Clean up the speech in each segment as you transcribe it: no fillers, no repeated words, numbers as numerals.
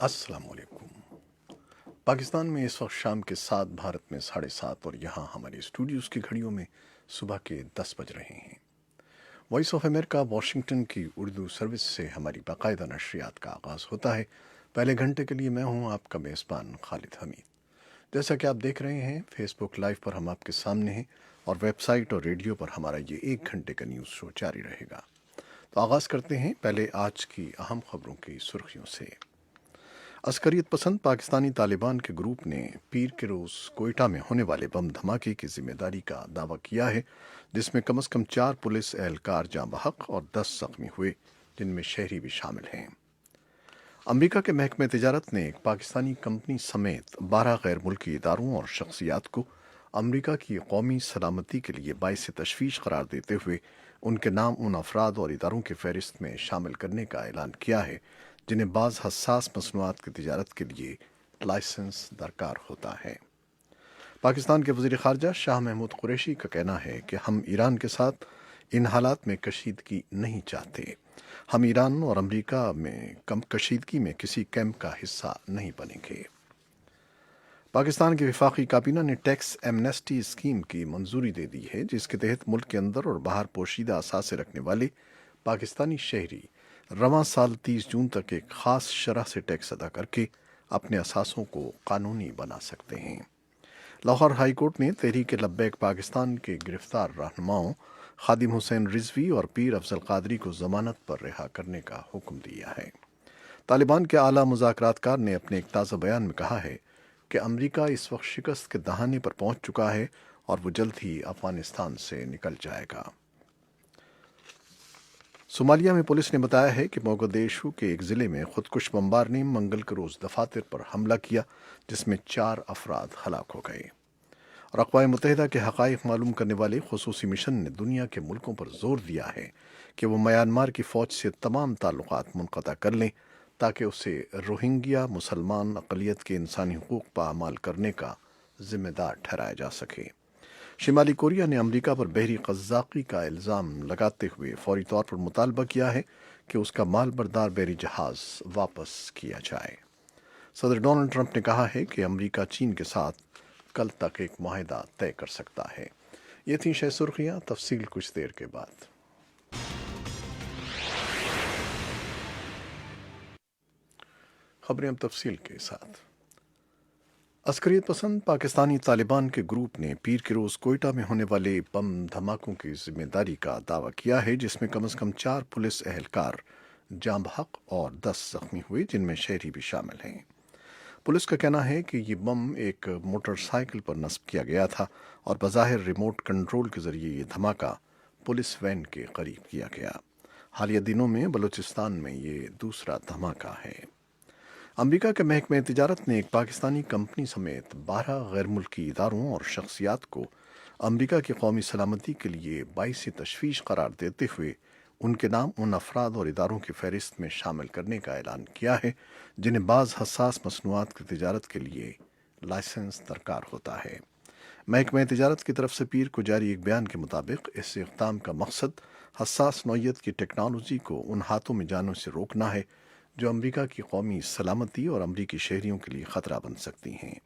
अस्सलाम वालेकुम। पाकिस्तान में इस वक्त शाम के 7, भारत में 7:30 और यहाँ हमारे स्टूडियोज़ की घड़ियों में सुबह के 10 बज रहे हैं। वॉइस ऑफ अमेरिका वाशिंगटन की उर्दू सर्विस से हमारी बाकायदा नशरियात का आगाज़ होता है। पहले घंटे के लिए मैं हूँ आपका मेज़बान खालिद हमीद। जैसा कि आप देख रहे हैं, फेसबुक लाइव पर हम आपके सामने हैं और वेबसाइट और रेडियो पर हमारा ये 1 घंटे का न्यूज़ शो जारी रहेगा। तो आगाज़ करते हैं पहले आज की अहम खबरों की सुर्खियों से। अस्करियत पसंद पाकिस्तानी तालिबान के ग्रुप ने पीर के रोज़ कोयटा में होने वाले बम धमाके की जिम्मेदारी का दावा किया है, जिसमें कम से कम 4 पुलिस एहलकार जाँ बहक और 10 जख्मी हुए, जिनमें शहरी भी शामिल हैं। अमरीका के महकमे तिजारत ने एक पाकिस्तानी कंपनी समेत 12 गैर मुल्की इदारों और शख्सियात को अमरीका की कौमी सलामती के लिए बाइस तशवीश करार देते हुए उनके नाम उन अफराद और इदारों की फहरिस्त में शामिल करने का ऐलान किया है जिन्हें बाज़ हसास मसनूआत की तिजारत के लिए लाइसेंस दरकार होता है। पाकिस्तान के वज़ीर ख़ारजा शाह महमूद कुरैशी का कहना है कि हम ईरान के साथ इन हालात में कशीदगी नहीं चाहते। हम ईरान और अमरीका में कम कशीदगी में किसी कैंप का हिस्सा नहीं बनेंगे। पाकिस्तान की वफाकी काबीना ने टैक्स एमनेस्टी स्कीम की मंजूरी दे दी है, जिसके तहत मुल्क के अंदर और बाहर पोशीदा असासे रखने वाले पाकिस्तानी शहरी रवां साल 30 जून तक एक ख़ास शरह से टैक्स अदा करके अपने असासों को कानूनी बना सकते हैं। लाहौर हाई कोर्ट ने तहरीक लब्बैक पाकिस्तान के गिरफ्तार रहनुमाओं खादिम हुसैन रिजवी और पीर अफजल कादरी को जमानत पर रिहा करने का हुक्म दिया है। तालिबान के आला मुज़ाकरातकार ने अपने एक ताज़ा बयान में कहा है कि अमरीका इस वक्त शिकस्त के दहाने पर पहुंच चुका है और वो जल्द ही अफगानिस्तान से निकल जाएगा। सोमालिया में पुलिस ने बताया है कि मोगदेशु के एक ज़िले में खुदकुश बमबार ने मंगल के रोज़ दफातर पर हमला किया, जिसमें 4 अफराद हलाक हो गए। और अक़वाम मुत्तहिदा के हक़ाइक़ मालूम करने वाले खुसूसी मिशन ने दुनिया के मुल्कों पर जोर दिया है कि वो म्यांमार की फ़ौज से तमाम ताल्लुक़ात मुनक़ता कर लें ताकि उसे रोहिंग्या मुसलमान अक़लियत के इंसानी हुकूक़ पामाल करने का ज़िम्मेदार ठहराया जा सके। शिमाली कोरिया ने अमरीका पर बहरी क़ज़्ज़ाक़ी का इल्ज़ाम लगाते हुए फौरी तौर पर मुतालबा किया है कि उसका माल बरदार बहरी जहाज़ वापस किया जाए। सदर डोनाल्ड ट्रंप ने कहा है कि अमरीका चीन के साथ कल तक एक मुआहिदा तय कर सकता है। ये थी शह सुर्खियाँ, तफसील कुछ देर के बाद। खबरें अब तफसील के साथ। अस्करियत पसंद पाकिस्तानी तालिबान के ग्रुप ने पीर के रोज़ कोयटा में होने वाले बम धमाकों की जिम्मेदारी का दावा किया है, जिसमें कम से कम 4 पुलिस एहलकार जाँ बहक और 10 जख्मी हुए, जिनमें शहरी भी शामिल हैं। पुलिस का कहना है कि ये बम एक मोटरसाइकिल पर नस्ब किया गया था और बज़ाहिर रिमोट कंट्रोल के ज़रिए ये धमाका पुलिस वैन के करीब किया गया। हालिया दिनों में बलूचिस्तान में ये दूसरा धमाका है। अमरीका के महकमे तिजारत ने एक पाकिस्तानी कंपनी समेत 12 गैर मुल्की इदारों और शख्सियात को अमरीका की कौमी सलामती के लिए बाइस तशवीश करार देते हुए उनके नाम उन अफराद और इदारों की फहरिस्त में शामिल करने का ऐलान किया है जिन्हें बाज़ हसास मसनूआत की तिजारत के लिए लाइसेंस दरकार होता है। महकमा तिजारत की तरफ से पीर को जारी एक बयान के मुताबिक इस इक़दाम का मकसद हसास नौइयत की टेक्नोलॉजी को उन हाथों में जाने से रोकना है जो अमरीका की कौमी सलामती और अमरीकी शहरियों के लिए ख़तरा बन सकती हैं।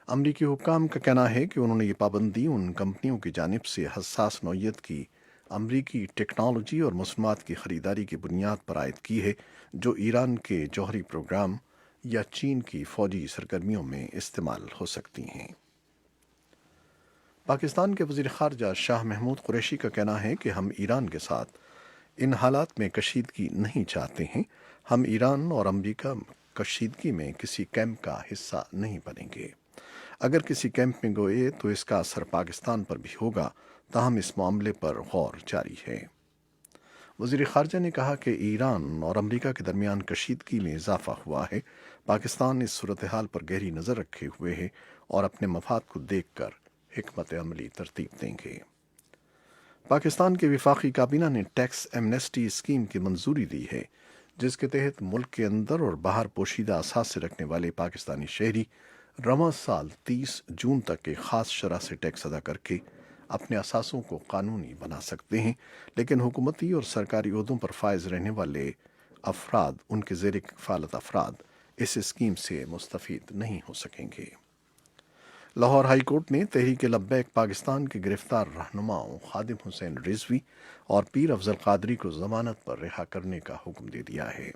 अमरीकी हुक्काम का कहना है कि उन्होंने ये पाबंदी उन कंपनियों की जानिब से हसास नौइयत की अमरीकी टेक्नोलॉजी और मसनूआत की ख़रीदारी की बुनियाद पर आयद की है जो ईरान के जौहरी प्रोग्राम या चीन की फ़ौजी सरगर्मियों में इस्तेमाल हो सकती हैं। पाकिस्तान के वज़ीर ख़ारजा शाह महमूद कुरैशी का कहना है कि हम ईरान के साथ इन हालात में कशीदगी नहीं चाहते हैं। हम ईरान और अमरीका कशीदगी में किसी कैंप का हिस्सा नहीं बनेंगे। अगर किसी कैंप में गए तो इसका असर पाकिस्तान पर भी होगा, ताहम इस मामले पर गौर जारी है। वज़ीर ख़ारजा ने कहा कि ईरान और अमरीका के दरमियान कशीदगी में इजाफ़ा हुआ है। पाकिस्तान इस सूरत हाल पर गहरी नज़र रखे हुए है और अपने मफाद को देख कर हिकमत अमली तरतीब देंगे। पाकिस्तान की वफाकी काबीना ने टैक्स एमनेस्टी स्कीम की मंजूरी दी है, जिसके तहत मुल्क के अंदर और बाहर पोशीदा असासे रखने वाले पाकिस्तानी शहरी रवां साल 30 जून तक एक ख़ास शरह से टैक्स अदा करके अपने असासों को कानूनी बना सकते हैं, लेकिन हुकूमती और सरकारी ओहदों पर फायज रहने वाले अफराद, उनके ज़ेर कफ़ालत अफराद اس اسکیم سے مستفید نہیں ہو سکیں گے۔ لاہور ہائی کورٹ نے تحریک لبیک پاکستان کے گرفتار رہنماؤں خادم حسین رضوی اور پیر افضل قادری کو ضمانت پر رہا کرنے کا حکم دے دیا ہے۔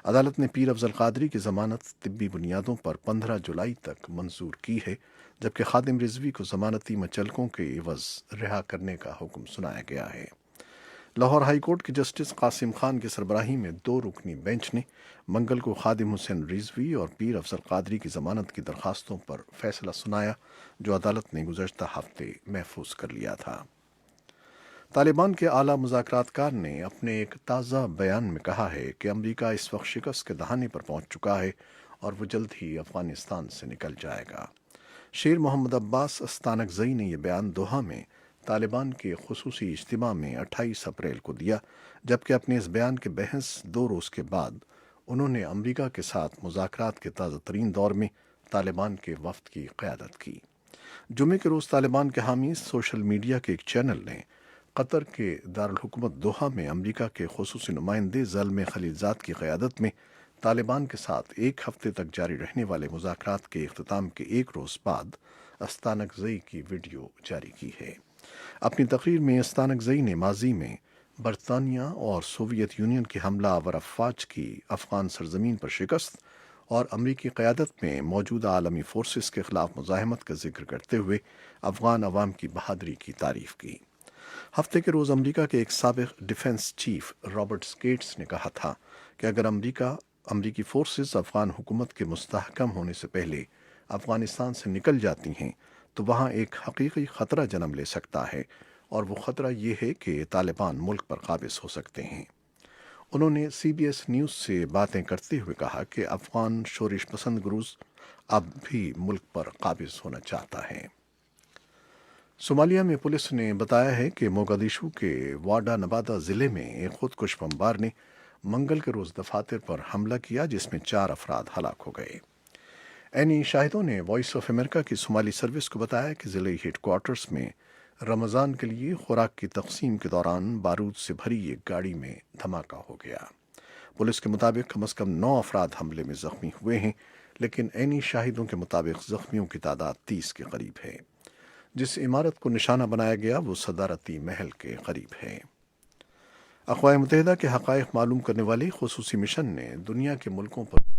عدالت نے پیر افضل قادری کی ضمانت طبی بنیادوں پر 15 جولائی تک منظور کی ہے، جبکہ خادم رضوی کو ضمانتی مچلکوں کے عوض رہا کرنے کا حکم سنایا گیا ہے۔ لاہور ہائی کورٹ کے جسٹس قاسم خان کی سربراہی میں 2 رکنی بینچ نے منگل کو خادم حسین رضوی اور پیر افضل قادری کی ضمانت کی درخواستوں پر فیصلہ سنایا، جو عدالت نے گزشتہ ہفتے محفوظ کر لیا تھا۔ طالبان کے اعلیٰ مذاکرات کار نے اپنے ایک تازہ بیان میں کہا ہے کہ امریکہ اس وقت شکست کے دہانے پر پہنچ چکا ہے اور وہ جلد ہی افغانستان سے نکل جائے گا۔ شیر محمد عباس استانکزئی نے یہ بیان دوحہ میں طالبان کے خصوصی اجتماع میں 28 اپریل کو دیا، جبکہ اپنے اس بیان کے بحث 2 روز کے بعد انہوں نے امریکہ کے ساتھ مذاکرات کے تازہ ترین دور میں طالبان کے وفد کی قیادت کی۔ جمعے کے روز طالبان کے حامی سوشل میڈیا کے ایک چینل نے قطر کے دارالحکومت دوحہ میں امریکہ کے خصوصی نمائندے زلمے خلیلزاد کی قیادت میں طالبان کے ساتھ 1 ہفتے تک جاری رہنے والے مذاکرات کے اختتام کے 1 روز بعد استانکزئی کی ویڈیو جاری کی ہے۔ اپنی تقریر میں استانکزئی نے ماضی میں برطانیہ اور سوویت یونین کی حملہ آور افواج کی افغان سرزمین پر شکست اور امریکی قیادت میں موجودہ عالمی فورسز کے خلاف مزاحمت کا ذکر کرتے ہوئے افغان عوام کی بہادری کی تعریف کی۔ ہفتے کے روز امریکہ کے ایک سابق ڈیفنس چیف رابرٹ گیٹس نے کہا تھا کہ اگر امریکی فورسز افغان حکومت کے مستحکم ہونے سے پہلے افغانستان سے نکل جاتی ہیں تو وہاں ایک حقیقی خطرہ جنم لے سکتا ہے، اور وہ خطرہ یہ ہے کہ طالبان ملک پر قابض ہو سکتے ہیں۔ انہوں نے سی بی ایس نیوز سے باتیں کرتے ہوئے کہا کہ افغان شورش پسند گروز اب بھی ملک پر قابض ہونا چاہتا ہے۔ صومالیہ میں پولیس نے بتایا ہے کہ موگادیشو کے واڈا نبادا ضلع میں ایک خودکش بمبار نے منگل کے روز دفاتر پر حملہ کیا، جس میں 4 افراد ہلاک ہو گئے۔ عینی شاہدوں نے وائس آف امریکہ کی صومالی سروس کو بتایا کہ ضلعی ہیڈ کوارٹرز میں رمضان کے لیے خوراک کی تقسیم کے دوران بارود سے بھری ایک گاڑی میں دھماکہ ہو گیا۔ پولیس کے مطابق کم از کم 9 افراد حملے میں زخمی ہوئے ہیں، لیکن عینی شاہدوں کے مطابق زخمیوں کی تعداد 30 کے قریب ہے۔ جس عمارت کو نشانہ بنایا گیا وہ صدارتی محل کے قریب ہے۔ اقوام متحدہ کے حقائق معلوم کرنے والے خصوصی مشن نے دنیا کے ملکوں پر